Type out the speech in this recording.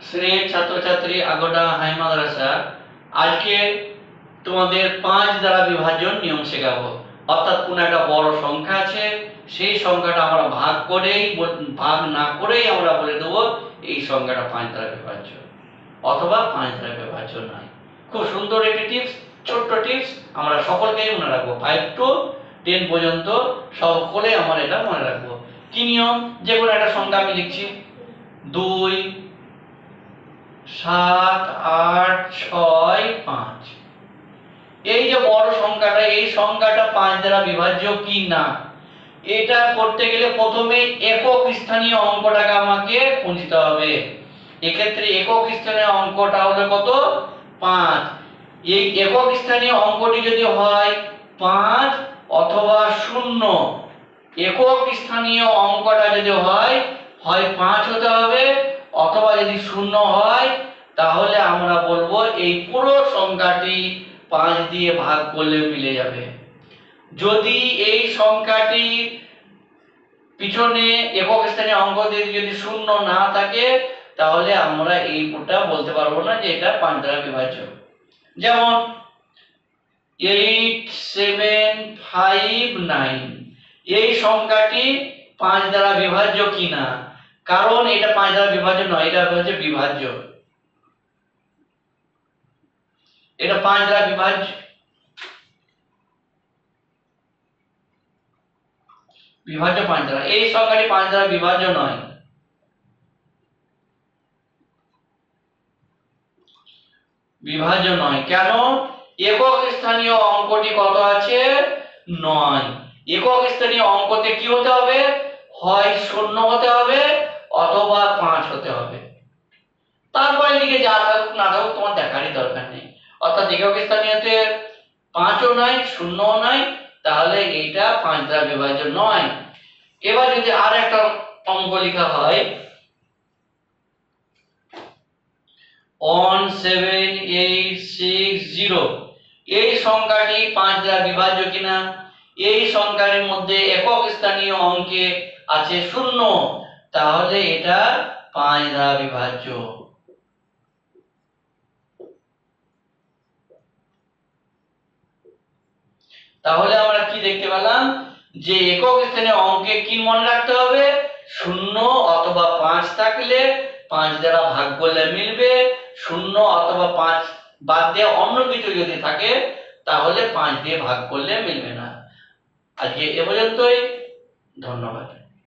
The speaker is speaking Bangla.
শ্রেণীর ছাত্রছাত্রী আগোটা হাই মাদ্রাসা আজকে তোমাদের 5 দ্বারা বিভাজন নিয়ম শেখাবো। অর্থাৎ কোন একটা বড় সংখ্যা আছে, সেই সংখ্যাটা আমরা ভাগ না করেই আমরা বলে দেবো এই সংখ্যাটা 5 দ্বারা বিভাজ্য অথবা 5 দ্বারা বিভাজ্য নয়। খুব সুন্দর একটি টিপস, ছোট্ট টিপস, আমরা সকলকেই মনে রাখবো। 5 to 10 পর্যন্ত সকলে আমরা এটা মনে রাখবো। কি নিয়ম? যে কোনো একটা সংখ্যা আমি লিখছি 2 7 8 6 5। এই যে বড় সংখ্যাটা, এই সংখ্যাটা 5 দ্বারা বিভাজ্য কি না এটা করতে গেলে প্রথমে একক স্থানীয় অঙ্কটাকে আমাকে খুঁজতে হবে। এক্ষেত্রে একক স্থানীয় অঙ্কটা হলো কত? 5। এই একক স্থানীয় অঙ্কটি যদি হয় 5 অথবা 0, একক স্থানীয় অঙ্কটা যদি হয় 5 হতে হবে, অথবা যদি 0 হয় তাহলে আমরা বলবো এই পুরো সংখ্যাটি 5 দিয়ে ভাগ করলে মিলে যাবে। যদি এই সংখ্যাটি পিছনে একক স্থানীয় অঙ্ক দিয়ে যদি 0 না থাকে তাহলে আমরা এইটা বলতে পারবো না যে এটা 5 দ্বারা বিভাজ্য। যেমন 8 7 5 9, এই সংখ্যাটি 5 দ্বারা বিভাজ্য কিনা? কারণ এটা 5 দ্বারা বিভাজ্য নয়, এটা হচ্ছে বিভাজ্য। এটা 5 দ্বারা বিভাজ্য, বিভাজ্য 5 দ্বারা। এই সংখ্যাটি 5 দ্বারা বিভাজ্য নয়। বিভাজ্য নয় কেন? একক স্থানীয় অঙ্কটি কত আছে? 9। একক স্থানীয় অঙ্কতে কি হতে হবে? হয় 0 হতে হবে অথবা 5 হতে হবে। তারপর এদিকে যা থাকুক না থাকুক তোমার দেখারই দরকার নেই। অর্থাৎ একক স্থানীয়তে 5ও নয় 0ও নয়, তাহলে এইটা 5 দ্বারা বিভাজ্য নয়। এবার যদি আর একটা অঙ্ক লেখা হয় 17860, এই সংখ্যাটি 5 দ্বারা বিভাজ্য কিনা? এই সংখ্যার মধ্যে একক স্থানীয় অঙ্কে আছে 0, তাহলে এটা 5 দ্বারা বিভাজ্য। তাহলে আমরা কি দেখতে পেলাম? যে একক স্থানীয় অঙ্কে কি মনে রাখতে হবে? 0 অথবা 5 থাকলে 5 দ্বারা ভাগ করলে মিলবে, 0 অথবা 5 বাদ দিয়ে অন্য কিছু যদি থাকে তাহলে 5 দিয়ে ভাগ করলে মিলবে না। আজকে এ পর্যন্তই, ধন্যবাদ।